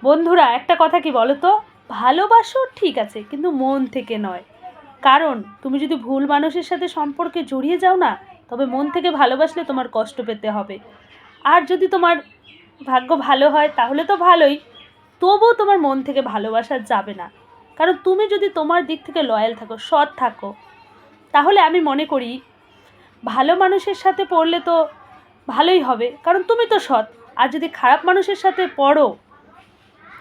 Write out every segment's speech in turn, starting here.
বন্ধুরা, একটা কথা কি বলো তো, ভালোবাসো ঠিক আছে, কিন্তু মন থেকে নয়। কারণ তুমি যদি ভুল মানুষের সাথে সম্পর্কে জড়িয়ে যাও না, তবে মন থেকে ভালোবাসলে তোমার কষ্ট পেতে হবে। আর যদি তোমার ভাগ্য ভালো হয় তাহলে তো ভালোই, তবুও তোমার মন থেকে ভালোবাসা যাবে না। কারণ তুমি যদি তোমার দিক থেকে লয়াল থাকো, সৎ থাকো, তাহলে আমি মনে করি ভালো মানুষের সাথে পড়লে তো ভালোই হবে, কারণ তুমি তো সৎ। আর যদি খারাপ মানুষের সাথে পড়ো,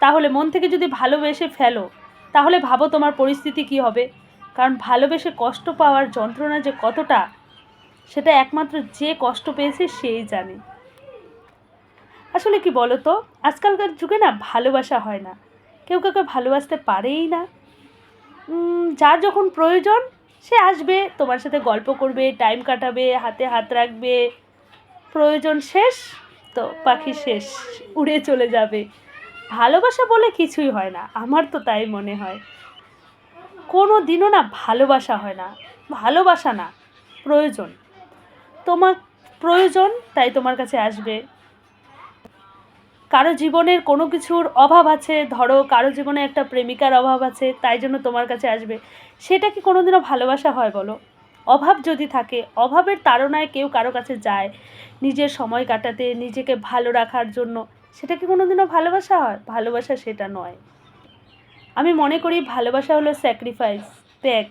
তাহলে মন থেকে যদি ভালোবেসে ফেলো, তাহলে ভাবো তোমার পরিস্থিতি কী হবে। কারণ ভালোবেসে কষ্ট পাওয়ার যন্ত্রণা যে কতটা, সেটা একমাত্র যে কষ্ট পেয়েছে সেই জানে। আসলে কি বলো তো, আজকালকার যুগে না ভালোবাসা হয় না, কেউ কাউকে ভালোবাসতে পারেই না। যার যখন প্রয়োজন সে আসবে, তোমার সাথে গল্প করবে, টাইম কাটাবে, হাতে হাত রাখবে, প্রয়োজন শেষ তো পাখি শেষ, উড়ে চলে যাবে। ভালোবাসা বলে কিছুই হয় না, আমার তো তাই মনে হয়। কোনো দিনও না ভালোবাসা হয় না, ভালোবাসা না, প্রয়োজন। তোমার প্রয়োজন তাই তোমার কাছে আসবে। কারো জীবনের কোনো কিছুর অভাব আছে, ধরো কারো জীবনে একটা প্রেমিকার অভাব আছে, তাই জন্য তোমার কাছে আসবে। সেটা কি কোনোদিনও ভালোবাসা হয় বলো? অভাব যদি থাকে, অভাবের তাড়নায় কেউ কারো কাছে যায় নিজের সময় কাটাতে, নিজেকে ভালো রাখার জন্য, সেটা কি কোনোদিনও ভালোবাসা হয়? ভালোবাসা সেটা নয়। আমি মনে করি ভালোবাসা হলো স্যাক্রিফাইস, ত্যাগ।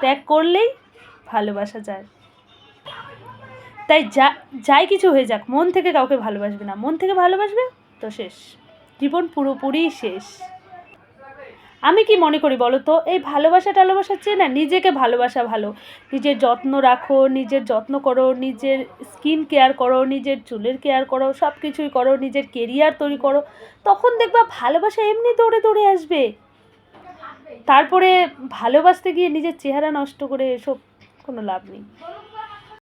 ত্যাগ করলেই ভালোবাসা যায়। তাই যাই কিছু হয়ে যাক, মন থেকে কাউকে ভালোবাসবে না। মন থেকে ভালোবাসবে তো শেষ, জীবন পুরোপুরি শেষ। আমি কি মনে করি বলো তো, এই ভালোবাসা টালোবাসার চেয়ে না নিজেকে ভালোবাসা ভালো। নিজের যত্ন রাখো, নিজের যত্ন করো, নিজের স্কিন কেয়ার করো, নিজের চুলের কেয়ার করো, সব কিছুই করো, নিজের কেরিয়ার তৈরি করো, তখন দেখবা ভালোবাসা এমনি দৌড়ে দৌড়ে আসবে। তারপরে ভালোবাসতে গিয়ে নিজের চেহারা নষ্ট করে এসব কোনো লাভ নেই।